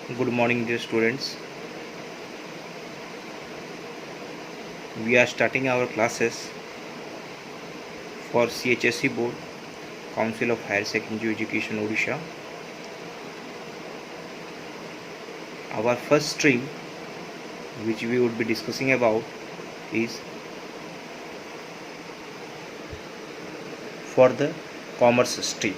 Good morning, dear students. We are starting our classes for CHSE Board, Council of Higher Secondary Education, Odisha. Our first stream, which we would be discussing about, is for the commerce stream.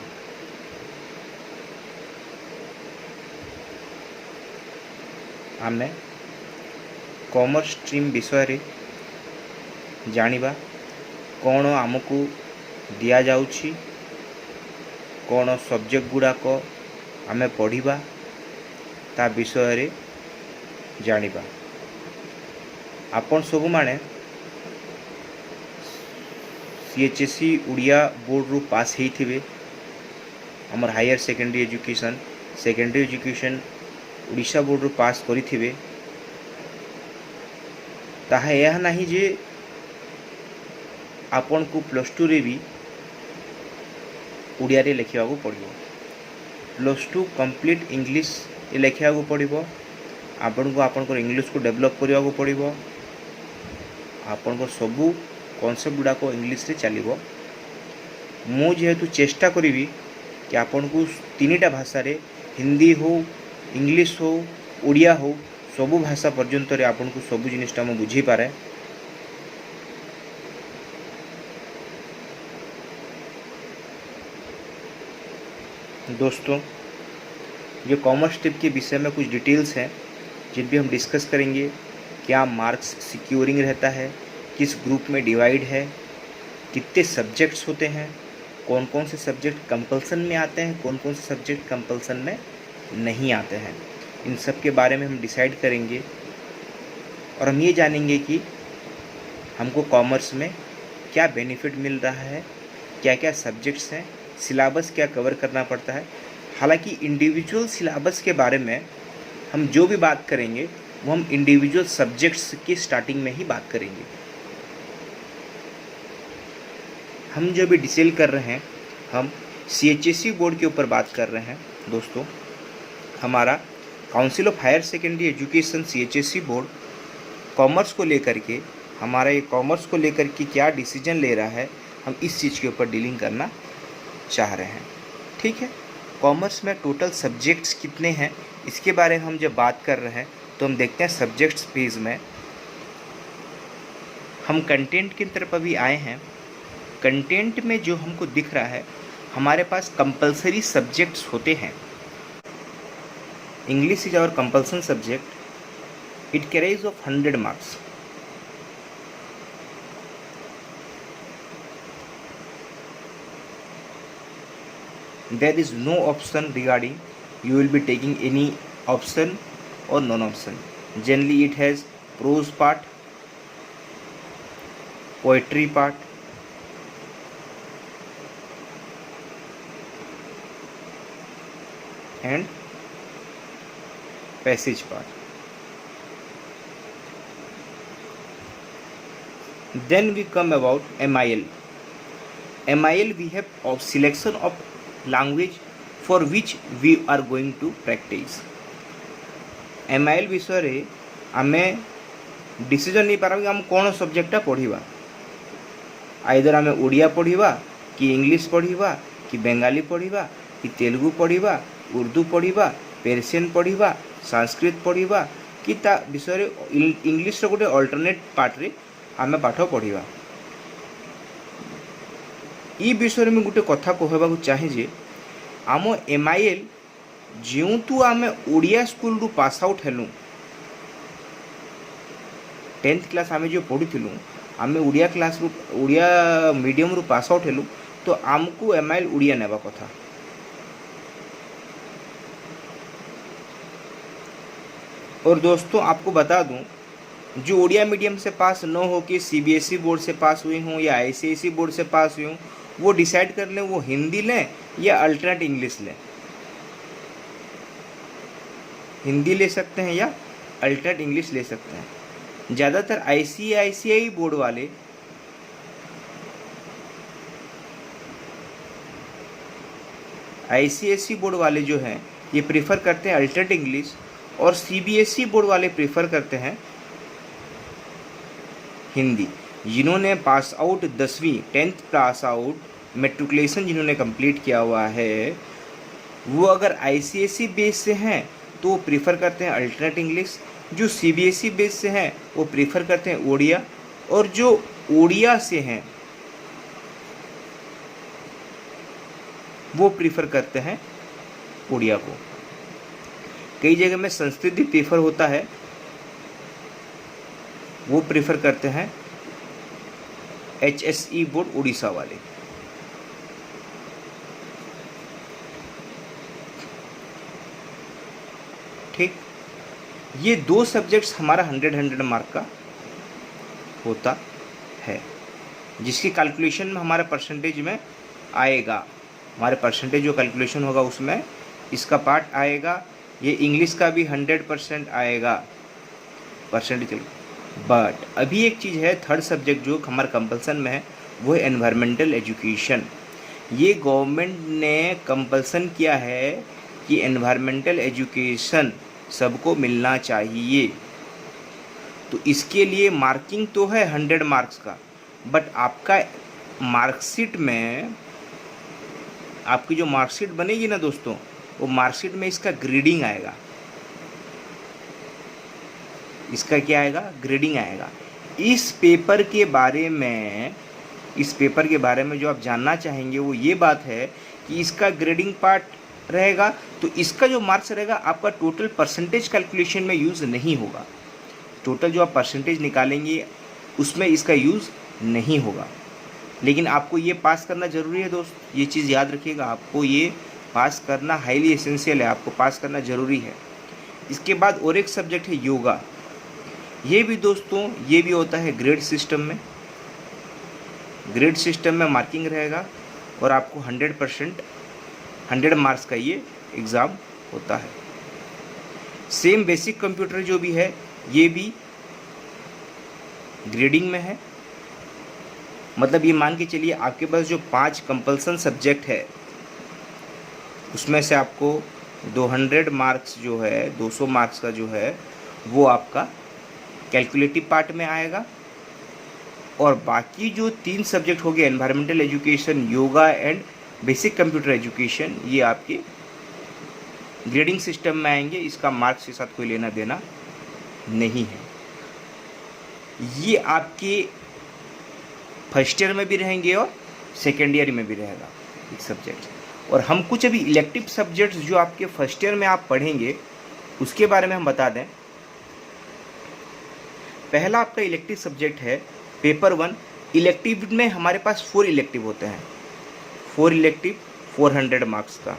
आमे commerce stream विषय जानिबा कौन आमको दिया जाउछि, कौन subject गुड़ाक आमे पढ़िबा ता विषय जानिबा। आपण सब माने सीएचएसई उड़िया बोर्ड रु पास होइथिबे। हमर higher secondary education Orissa board रु पास करिथिबे। ताहा यह नहीं जे आपण को प्लस टू रे भी उड़िया रे लिखा पड़ो। प्लस टू कंप्लीट इंग्लिश लिखा पड़ो। आपण को आपण इंग्लिश को डेवलप करने को पड़ो। आपण को सबू कॉन्सेप्ट गुड़ाक इंग्लिश रे चलो। मु जेहेतु चेष्टा करी कि आपण को तीनटा भाषा रे हिंदी हो, इंग्लिश हो, उड़िया हो, सबू भाषा पर्यंत रे आपण को सबू जिनिसटा मु बुझी पारे। दोस्तों, ये कॉमर्स टिप के विषय में कुछ डिटेल्स हैं जिन भी हम डिस्कस करेंगे। क्या मार्क्स सिक्योरिंग रहता है, किस ग्रुप में डिवाइड है, कितने सब्जेक्ट्स होते हैं, कौन कौन से सब्जेक्ट कंपल्सन में आते हैं, कौन कौन से सब्जेक्ट कंपल्सन में नहीं आते हैं, इन सब के बारे में हम डिसाइड करेंगे। और हम ये जानेंगे कि हमको कॉमर्स में क्या बेनिफिट मिल रहा है, क्या क्या सब्जेक्ट्स हैं, सिलेबस क्या कवर करना पड़ता है। हालांकि इंडिविजुअल सिलेबस के बारे में हम जो भी बात करेंगे वो हम इंडिविजुअल सब्जेक्ट्स की स्टार्टिंग में ही बात करेंगे। हम जो भी डिसाइड कर रहे हैं, हम सीएचएसई बोर्ड के ऊपर बात कर रहे हैं। दोस्तों, हमारा council of higher secondary education CHSE board commerce को लेकर के, हमारा ये कॉमर्स को लेकर के क्या डिसीजन ले रहा है, हम इस चीज़ के ऊपर डीलिंग करना चाह रहे हैं। ठीक है, कॉमर्स में टोटल सब्जेक्ट्स कितने हैं इसके बारे में हम जब बात कर रहे हैं तो हम देखते हैं सब्जेक्ट्स पेज में हम कंटेंट की तरफ अभी आए हैं। कंटेंट में जो हमको दिख रहा है, हमारे पास कंपलसरी सब्जेक्ट्स होते हैं। English is our compulsion subject. It carries of 100 marks. There is no option regarding you will be taking any option or non-option. Generally it has prose part, poetry part, and passage part. Then we come about MIL. MIL we have of selection of language for which we are going to practice. MIL विषय रे आमे decision नहीं पारा कि हम कौन सब्जेक्टा पढ़िबा। Either आमे उड़िया पढ़िबा कि इंग्लिश पढ़िबा कि बेंगाली पढ़िबा कि तेलुगु पढ़िबा, उर्दू पढ़िबा, पर्शियन पढ़िबा, संस्कृत पढ़िबा कि ता विषय रे इंग्लिश रो गोटे अल्टरनेट पार्ट रे आमे पाठ पढ़िबा। ई विषय में गोटे कथा कहवाक चाहे जे आम MIL जो आम ओडिया स्कूल रु पास आउट हेलु, 10th क्लास आम जो पढ़ुलु, आम ओडिया क्लास रु ओडिया मीडियम रु पास आउट हेलु, तो आमको MIL ओडिया नेबा कथा। और दोस्तों, आपको बता दूं, जो ओडिया मीडियम से पास न हो कि CBSE बोर्ड से पास हुई हूँ या ICSE बोर्ड से पास हुई हूँ, वो डिसाइड कर लें वो हिंदी लें या अल्टरनेट इंग्लिश लें। हिंदी ले सकते हैं या अल्टरनेट इंग्लिश ले सकते हैं। ज़्यादातर ICICI बोर्ड वाले ICSE बोर्ड वाले जो हैं ये प्रेफर करते हैं अल्टरनेट इंग्लिश, और सीबीएसई बोर्ड वाले प्रेफर करते हैं हिंदी। जिन्होंने पास आउट 10वीं 10th पास आउट मेट्रिकुलेशन जिन्होंने कंप्लीट किया हुआ है, वो अगर आईसीएसई बेस से हैं तो वो प्रेफर करते हैं अल्टरनेट इंग्लिश। जो सीबीएसई बेस से हैं वो प्रेफर करते हैं ओडिया, और जो ओडिया से हैं वो प्रेफर करते हैं ओडिया को। कई जगह में संस्कृत भी प्रेफर होता है, वो प्रेफर करते हैं एचएसई बोर्ड उड़ीसा वाले। ठीक, ये 2 सब्जेक्ट्स हमारा 100 मार्क का होता है, जिसकी कैलकुलेशन में हमारा परसेंटेज में आएगा। हमारे परसेंटेज जो कैलकुलेशन होगा उसमें इसका पार्ट आएगा। ये इंग्लिश का भी 100% आएगा परसेंटेज। बट अभी एक चीज़ है, थर्ड सब्जेक्ट जो हमारे कंपल्सन में है वो है एनवायरमेंटल एजुकेशन। ये गवर्नमेंट ने कंपल्सन किया है कि एनवायरमेंटल एजुकेशन सबको मिलना चाहिए। तो इसके लिए मार्किंग तो है 100 मार्क्स का, बट आपका मार्कशीट में, आपकी जो मार्कशीट बनेगी ना दोस्तों, वो मार्कशीट में इसका ग्रेडिंग आएगा। इसका क्या आएगा? ग्रेडिंग आएगा। इस पेपर के बारे में जो आप जानना चाहेंगे वो ये बात है कि इसका ग्रेडिंग पार्ट रहेगा, तो इसका जो मार्क्स रहेगा आपका टोटल परसेंटेज कैलकुलेशन में यूज़ नहीं होगा। टोटल जो आप परसेंटेज निकालेंगे उसमें इसका यूज़ नहीं होगा। लेकिन आपको ये पास करना ज़रूरी है दोस्त, ये चीज़ याद रखिएगा, आपको ये पास करना हाईली एसेंशियल है, आपको पास करना ज़रूरी है। इसके बाद और एक सब्जेक्ट है योगा। ये भी दोस्तों, ये भी होता है ग्रेड सिस्टम में। ग्रेड सिस्टम में मार्किंग रहेगा और आपको 100% 100 मार्क्स का ये एग्ज़ाम होता है। सेम बेसिक कंप्यूटर जो भी है ये भी ग्रेडिंग में है। मतलब ये मान के चलिए आपके पास जो 5 कंपल्सन सब्जेक्ट है उसमें से आपको 200 मार्क्स जो है, 200 मार्क्स का जो है वो आपका कैलकुलेटिव पार्ट में आएगा, और बाकी जो 3 सब्जेक्ट हो गए environmental education, yoga and basic computer education, ये आपके ग्रेडिंग सिस्टम में आएंगे। इसका मार्क्स के साथ कोई लेना देना नहीं है। ये आपके फर्स्ट ईयर में भी रहेंगे और सेकेंड ईयर में भी रहेगा एक सब्जेक्ट। और हम कुछ अभी इलेक्टिव सब्जेक्ट्स जो आपके फर्स्ट ईयर में आप पढ़ेंगे उसके बारे में हम बता दें। पहला आपका इलेक्टिव सब्जेक्ट है पेपर 1। इलेक्टिव में हमारे पास 4 इलेक्टिव होते हैं। 4 इलेक्टिव 400 मार्क्स का।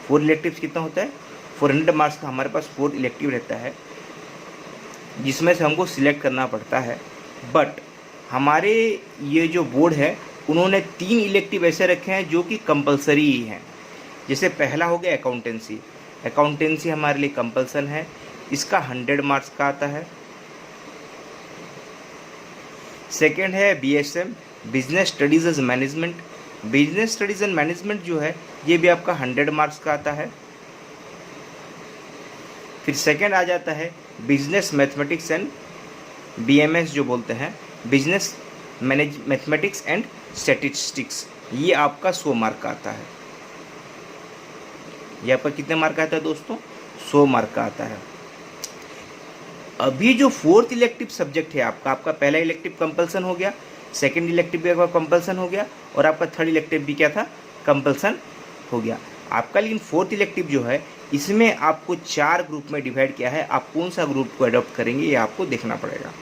4 इलेक्टिव कितना होता है? 400 मार्क्स का हमारे पास 4 इलेक्टिव रहता है, जिसमें से हमको सिलेक्ट करना पड़ता है। बट हमारे ये जो बोर्ड है उन्होंने 3 इलेक्टिव ऐसे रखे हैं जो कि कंपलसरी ही हैं। जैसे पहला हो गया अकाउंटेंसी। अकाउंटेंसी हमारे लिए कंपल्सन है, इसका 100 मार्क्स का आता है। सेकेंड है BSM, business studies and management. Business studies and management जो है ये भी आपका 100 मार्क्स का आता है। फिर सेकेंड आ जाता है बिजनेस मैथमेटिक्स एंड बीएमएस जो बोलते हैं, बिजनेस मैथमेटिक्स एंड स्टैटिस्टिक्स। ये आपका 100 मार्क का आता है। ये आपका कितने मार्क का आता है दोस्तों? 100 मार्क का आता है। अभी जो 4th इलेक्टिव सब्जेक्ट है आपका पहला इलेक्टिव कंपल्सन हो गया, सेकंड इलेक्टिव भी आपका कंपल्सन हो गया, और आपका थर्ड इलेक्टिव भी क्या था? कंपल्सन हो गया आपका। लेकिन 4th इलेक्टिव जो है इसमें आपको 4 ग्रुप में डिवाइड किया है। आप कौन सा ग्रुप को अडॉप्ट करेंगे ये आपको देखना पड़ेगा।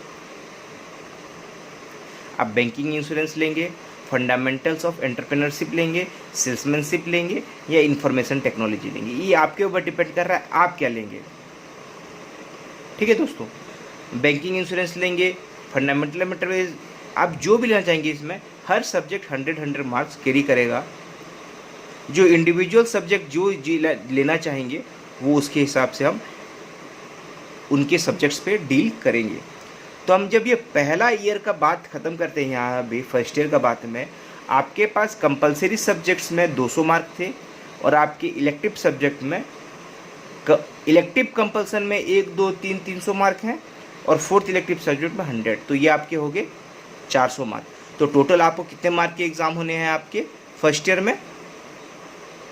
आप बैंकिंग इंश्योरेंस लेंगे, फंडामेंटल्स ऑफ एंटरप्रेन्योरशिप लेंगे, सेल्समैनशिप लेंगे, या इंफॉर्मेशन टेक्नोलॉजी लेंगे। ये आपके ऊपर डिपेंड कर रहा है आप क्या लेंगे। ठीक है दोस्तों, बैंकिंग इंश्योरेंस लेंगे, फंडामेंटल मेटेरियल, आप जो भी लेना चाहेंगे इसमें हर सब्जेक्ट 100 मार्क्स कैरी करेगा। जो इंडिविजुअल सब्जेक्ट जो लेना चाहेंगे वो उसके हिसाब से हम उनके सब्जेक्ट्स पे डील करेंगे। तो हम जब ये पहला ईयर का बात ख़त्म करते हैं, यहाँ भी फर्स्ट ईयर का बात में आपके पास कंपलसरी सब्जेक्ट्स में 200 मार्क थे और आपके इलेक्टिव सब्जेक्ट में इलेक्टिव कंपल्सन में 1, 2, 3 300 मार्क हैं और फोर्थ इलेक्टिव सब्जेक्ट में 100, तो ये आपके हो गए 400 मार्क। तो टोटल आपको कितने मार्क के एग्ज़ाम होने हैं आपके फर्स्ट ईयर में?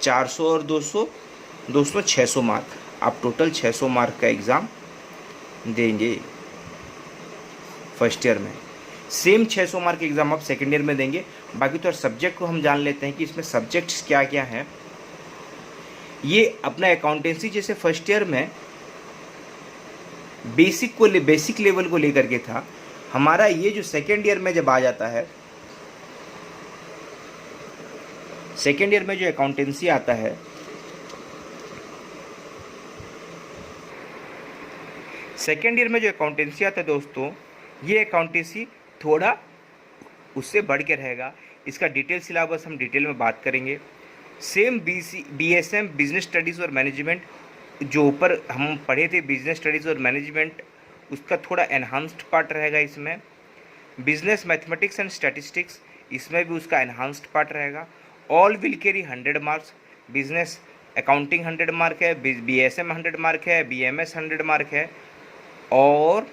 400 और 200 600 मार्क। आप टोटल 600 मार्क का एग्ज़ाम देंगे फर्स्ट ईयर में। सेम 600 मार्क एग्ज़ाम आप सेकेंड ईयर में देंगे। बाकी तो सब्जेक्ट को हम जान लेते हैं कि इसमें सब्जेक्ट्स क्या क्या हैं। ये अपना अकाउंटेंसी जैसे फर्स्ट ईयर में बेसिक लेवल को लेकर के था, हमारा ये जो सेकेंड ईयर में जब आ जाता है, सेकेंड ईयर में जो अकाउंटेंसी आता है, सेकेंड ईयर में जो अकाउंटेंसी आता है दोस्तों, ये अकाउंटेंसी थोड़ा उससे बढ़ के रहेगा। इसका डिटेल सिलेबस हम डिटेल में बात करेंगे। सेम BSM बिजनेस स्टडीज़ और मैनेजमेंट जो ऊपर हम पढ़े थे, बिजनेस स्टडीज़ और मैनेजमेंट, उसका थोड़ा एनहांस्ड पार्ट रहेगा इसमें। बिजनेस मैथमेटिक्स एंड स्टैटिस्टिक्स, इसमें भी उसका एनहांस्ड पार्ट रहेगा। All will carry 100 marks. Business accounting 100 mark है, BSM 100 मार्क है, BMS 100 मार्क है। और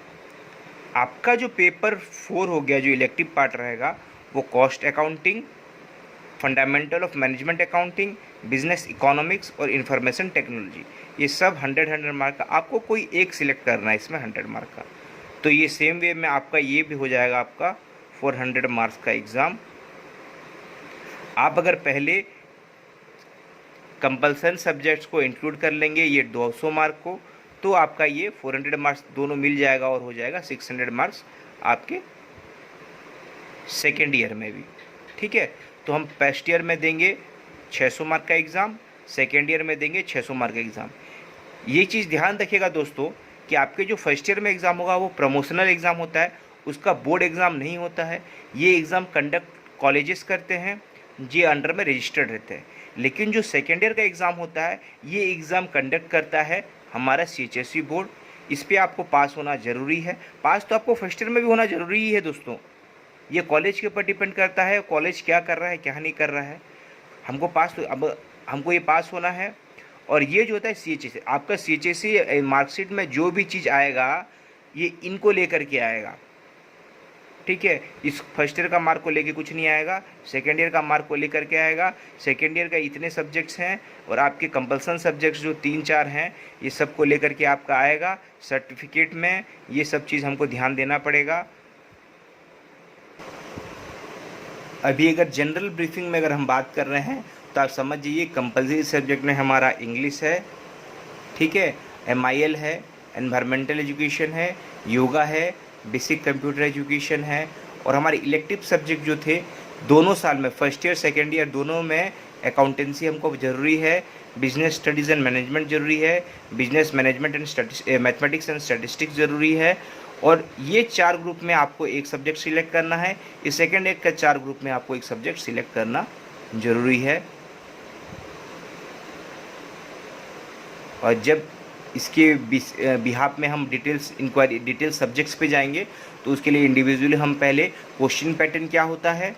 आपका जो पेपर 4 हो गया, जो इलेक्टिव पार्ट रहेगा, वो cost accounting, fundamental of management accounting, business economics और इंफॉर्मेशन टेक्नोलॉजी, ये सब 100 मार्क का। आपको कोई एक सिलेक्ट करना है इसमें 100 मार्क का। तो ये सेम वे में आपका ये भी हो जाएगा आपका 400 मार्क्स का एग्ज़ाम। आप अगर पहले कंपल्सन सब्जेक्ट्स को इंक्लूड कर लेंगे ये 200 मार्क को, तो आपका ये 400 मार्क्स दोनों मिल जाएगा और हो जाएगा 600 मार्क्स आपके सेकेंड ईयर में भी। ठीक है, तो हम फर्स्ट ईयर में देंगे 600 मार्क का एग्ज़ाम, सेकेंड ईयर में देंगे 600 मार्क का एग्ज़ाम। ये चीज़ ध्यान रखिएगा दोस्तों कि आपके जो फर्स्ट ईयर में एग्ज़ाम होगा वो प्रमोशनल एग्ज़ाम होता है, उसका बोर्ड एग्ज़ाम नहीं होता है। ये एग्ज़ाम कंडक्ट कॉलेजेस करते हैं, ये अंडर में रजिस्टर्ड रहते हैं। लेकिन जो सेकेंड ईयर का एग्ज़ाम होता है, ये एग्ज़ाम कंडक्ट करता है हमारा CHSE बोर्ड। इस पर आपको पास होना ज़रूरी है। पास तो आपको फर्स्ट ईयर में भी होना ज़रूरी ही है दोस्तों। ये कॉलेज के ऊपर डिपेंड करता है, कॉलेज क्या कर रहा है क्या नहीं कर रहा है। हमको पास तो अब हमको ये पास होना है। और ये जो होता है CHSE, आपका CHSE मार्कशीट में जो भी चीज़ आएगा ये इनको लेकर के आएगा। ठीक है, इस फर्स्ट ईयर का मार्क को लेके कुछ नहीं आएगा, सेकेंड ईयर का मार्क को लेकर के आएगा। सेकेंड ईयर का इतने सब्जेक्ट्स हैं और आपके कंपल्सन सब्जेक्ट्स जो 3-4 हैं, ये सब को लेकर के आपका आएगा सर्टिफिकेट में। ये सब चीज़ हमको ध्यान देना पड़ेगा। अभी अगर जनरल ब्रीफिंग में अगर हम बात कर रहे हैं तो आप समझ जाइए कंपल्सरी सब्जेक्ट में हमारा इंग्लिश है, ठीक है, MIL है, एनवायरमेंटल एजुकेशन है, योगा है, बेसिक कंप्यूटर एजुकेशन है। और हमारे इलेक्टिव सब्जेक्ट जो थे दोनों साल में, फर्स्ट ईयर सेकेंड ईयर दोनों में, अकाउंटेंसी हमको ज़रूरी है, बिजनेस स्टडीज़ एंड मैनेजमेंट ज़रूरी है, business management and mathematics and statistics ज़रूरी है। और ये 4 ग्रुप में आपको एक सब्जेक्ट सिलेक्ट करना है। इस सेकेंड ईयर का 4 ग्रुप में आपको एक सब्जेक्ट सिलेक्ट करना ज़रूरी है। और जब इसके बिहाफ में हम डिटेल सब्जेक्ट्स पे जाएंगे तो उसके लिए इंडिविजुअली हम पहले क्वेश्चन पैटर्न क्या होता है,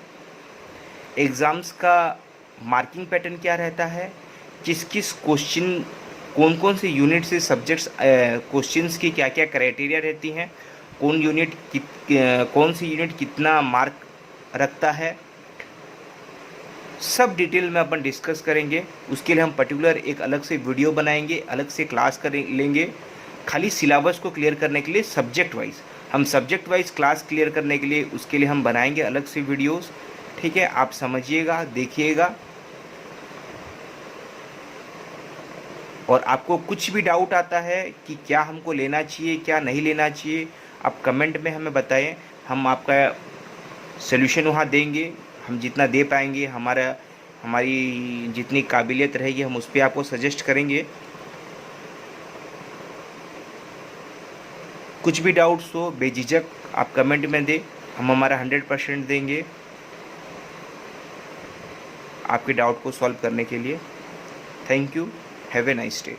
एग्ज़ाम्स का मार्किंग पैटर्न क्या रहता है, किस किस क्वेश्चन, कौन कौन से यूनिट से सब्जेक्ट्स क्वेश्चंस की क्या क्या क्राइटेरिया रहती हैं, कौन सी यूनिट कितना मार्क रखता है, सब डिटेल में अपन डिस्कस करेंगे। उसके लिए हम पर्टिकुलर एक अलग से वीडियो बनाएंगे, अलग से क्लास लेंगे खाली सिलेबस को क्लियर करने के लिए। सब्जेक्ट वाइज हम सब्जेक्ट वाइज क्लास क्लियर करने के लिए उसके लिए हम बनाएंगे अलग से वीडियोस। ठीक है, आप समझिएगा, देखिएगा। और आपको कुछ भी डाउट आता है कि क्या हमको लेना चाहिए क्या नहीं लेना चाहिए, आप कमेंट में हमें बताएं, हम आपका सल्यूशन वहाँ देंगे। हम जितना दे पाएंगे, हमारी जितनी काबिलियत रहेगी हम उस पर आपको सजेस्ट करेंगे। कुछ भी डाउट्स हो बेझिझक आप कमेंट में दें, हम हमारा 100% देंगे आपके डाउट को सॉल्व करने के लिए। Thank you, have a nice day.